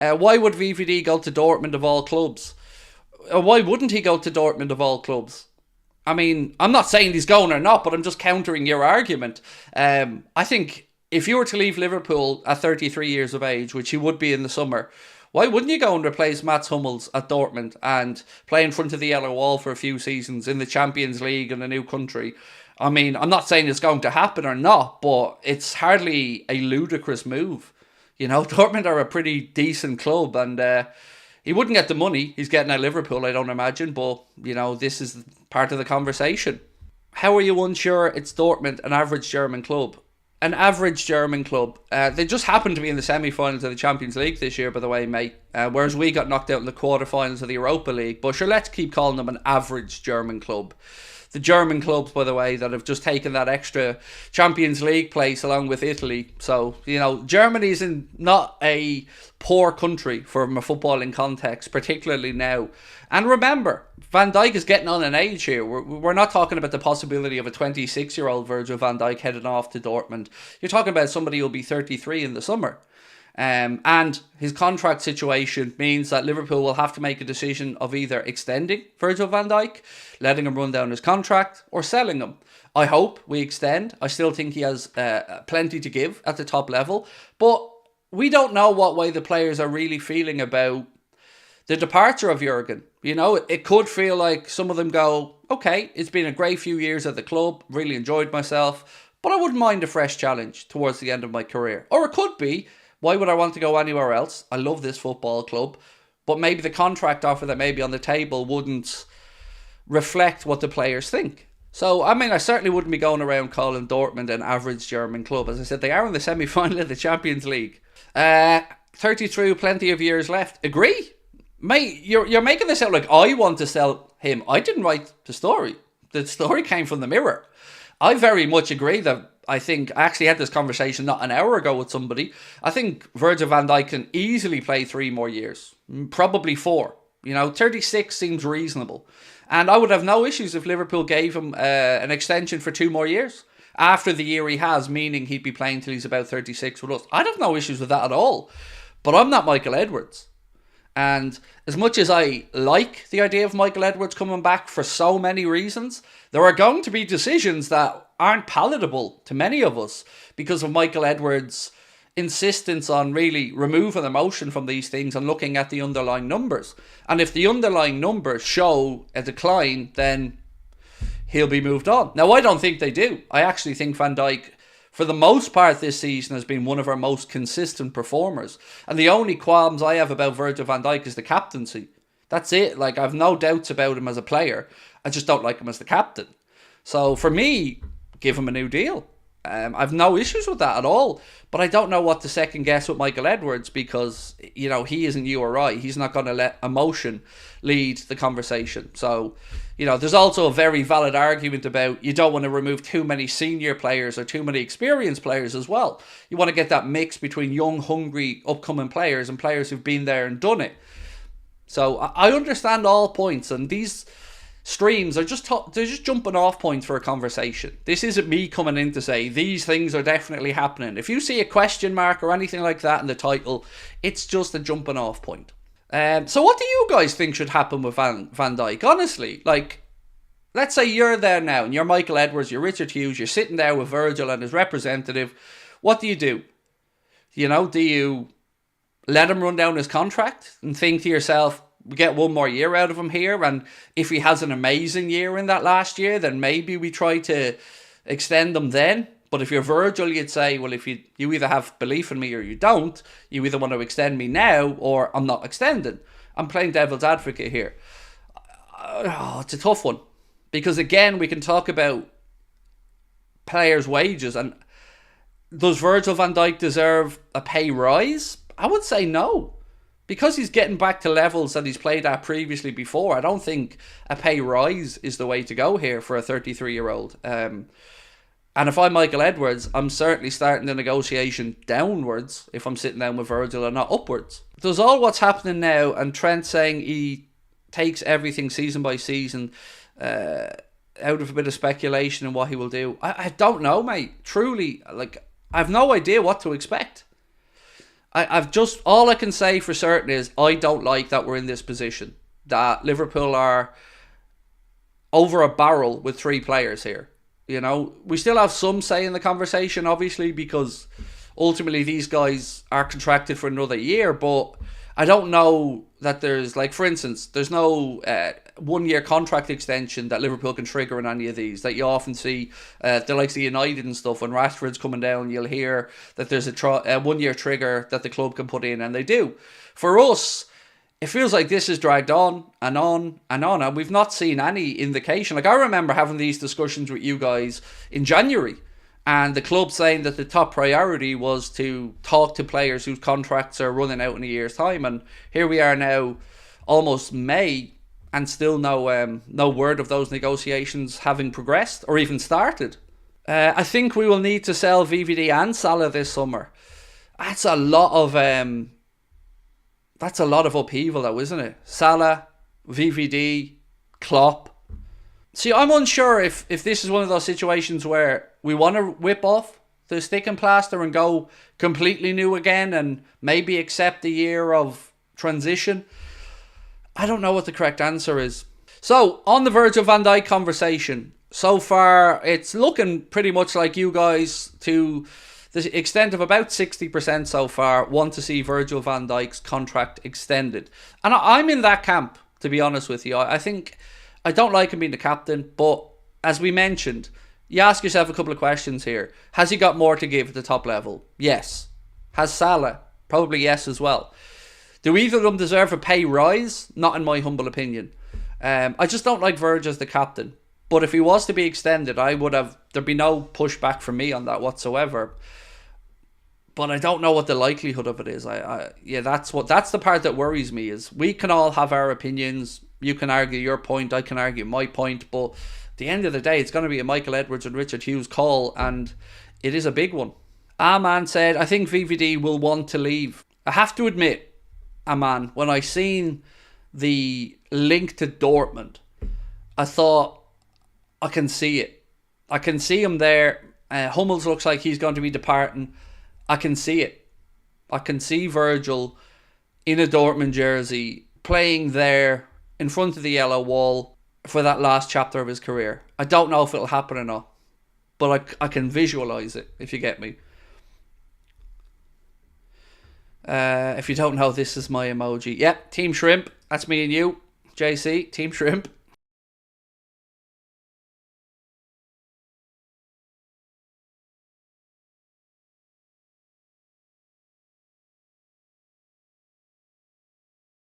Why would VVD go to Dortmund of all clubs? Why wouldn't he go to Dortmund of all clubs? I mean, I'm not saying he's going or not, but I'm just countering your argument. I think if you were to leave Liverpool at 33 years of age, which he would be in the summer, why wouldn't you go and replace Mats Hummels at Dortmund and play in front of the yellow wall for a few seasons in the Champions League in a new country? I mean, I'm not saying it's going to happen or not, but it's hardly a ludicrous move. You know, Dortmund are a pretty decent club, and he wouldn't get the money he's getting at Liverpool, I don't imagine, but, you know, this is part of the conversation. How are you unsure it's Dortmund, an average German club? An average German club. They just happened to be in the semi-finals of the Champions League this year, by the way, mate. Whereas we got knocked out in the quarter-finals of the Europa League. But sure, let's keep calling them an average German club. The German clubs, by the way, that have just taken that extra Champions League place along with Italy. So, you know, Germany's not a poor country from a footballing context, particularly now. And remember, Van Dijk is getting on in age here. We're not talking about the possibility of a 26-year-old Virgil van Dijk heading off to Dortmund. You're talking about somebody who'll be 33 in the summer. And his contract situation means that Liverpool will have to make a decision of either extending Virgil van Dijk, letting him run down his contract, or selling him. I hope we extend. I still think he has plenty to give at the top level. But we don't know what way the players are really feeling about the departure of Jurgen. You know, it could feel like some of them go, okay, it's been a great few years at the club, really enjoyed myself, but I wouldn't mind a fresh challenge towards the end of my career. Or it could be, why would I want to go anywhere else? I love this football club, but maybe the contract offer that may be on the table wouldn't reflect what the players think. So, I mean, I certainly wouldn't be going around calling Dortmund an average German club. As I said, they are in the semi-final of the Champions League. 33, plenty of years left. Agree? Mate, you're making this out like I want to sell him. I didn't write the story. The story came from the Mirror. I very much agree that I actually had this conversation not an hour ago with somebody. I think Virgil van Dijk can easily play 3 more years. Probably 4. You know, 36 seems reasonable. And I would have no issues if Liverpool gave him an extension for 2 more years. After the year he has, meaning he'd be playing till he's about 36 with us. I'd have no issues with that at all. But I'm not Michael Edwards. And as much as I like the idea of Michael Edwards coming back for so many reasons, there are going to be decisions that aren't palatable to many of us because of Michael Edwards' insistence on really removing emotion from these things and looking at the underlying numbers. And if the underlying numbers show a decline, then he'll be moved on. Now, I don't think they do. I actually think Van Dijk, for the most part this season, has been one of our most consistent performers. And the only qualms I have about Virgil van Dijk is the captaincy. That's it. Like, I have no doubts about him as a player. I just don't like him as the captain. So for me, give him a new deal. I've no issues with that at all. But I don't know what to second guess with Michael Edwards because, you know, he isn't you or I. He's not going to let emotion lead the conversation. So, you know, there's also a very valid argument about you don't want to remove too many senior players or too many experienced players as well. You want to get that mix between young, hungry, upcoming players and players who've been there and done it. So I understand all points, and these streams are they're just jumping off points for a conversation. This isn't me coming in to say these things are definitely happening. If you see a question mark or anything like that in the title, it's just a jumping off point. So what do you guys think should happen with Van Dijk? Honestly, like, let's say you're there now and you're Michael Edwards, you're Richard Hughes, you're sitting there with Virgil and his representative. What do you do? You know, do you let him run down his contract and think to yourself, we get 1 more year out of him here, and if he has an amazing year in that last year, then maybe we try to extend him then? But if you're Virgil, you'd say, well, if you either have belief in me or you don't, you either want to extend me now or I'm not extending. I'm playing devil's advocate here. It's a tough one. Because again, we can talk about players' wages, and does Virgil van Dijk deserve a pay rise? I would say no. Because he's getting back to levels that he's played at previously before, I don't think a pay rise is the way to go here for a 33-year-old. And if I'm Michael Edwards, I'm certainly starting the negotiation downwards if I'm sitting down with Virgil and not upwards. Does all what's happening now and Trent saying he takes everything season by season out of a bit of speculation and what he will do, I don't know, mate. Truly, like, I have no idea what to expect. I've just, all I can say for certain is I don't like that we're in this position. That Liverpool are over a barrel with 3 players here. You know, we still have some say in the conversation, obviously, because ultimately these guys are contracted for another year, but I don't know that there's, like, for instance, there's no 1-year contract extension that Liverpool can trigger in any of these that you often see the likes of United and stuff. When Rashford's coming down, you'll hear that there's a 1-year trigger that the club can put in, and they do. For us, it feels like this has dragged on and on and on, and we've not seen any indication. Like, I remember having these discussions with you guys in January, and the club saying that the top priority was to talk to players whose contracts are running out in a year's time. And here we are now, almost May, and still no word of those negotiations having progressed or even started. I think we will need to sell VVD and Salah this summer. That's a lot of upheaval, though, isn't it? Salah, VVD, Klopp. See, I'm unsure if this is one of those situations where we want to whip off the stick and plaster and go completely new again and maybe accept a year of transition. I don't know what the correct answer is. So, on the Virgil van Dijk conversation, so far it's looking pretty much like you guys, to the extent of about 60% so far, want to see Virgil van Dijk's contract extended. And I'm in that camp, to be honest with you. I think I don't like him being the captain, but as we mentioned, you ask yourself a couple of questions here. Has he got more to give at the top level? Yes. Has Salah? Probably yes as well. Do either of them deserve a pay rise? Not in my humble opinion. I just don't like Virgil as the captain. But if he was to be extended, there'd be no pushback from me on that whatsoever. But I don't know what the likelihood of it is. That's the part that worries me. Is we can all have our opinions. You can argue your point, I can argue my point, but at the end of the day, it's going to be a Michael Edwards and Richard Hughes call, and it is a big one. Aman said, I think VVD will want to leave. I have to admit, Aman, when I seen the link to Dortmund, I thought, I can see it. I can see him there. Hummels looks like he's going to be departing. I can see it. I can see Virgil in a Dortmund jersey playing there in front of the yellow wall for that last chapter of his career. I don't know if it'll happen or not, but I can visualise it, if you get me. If you don't know, this is my emoji. Yep, Team Shrimp. That's me and you. JC, Team Shrimp.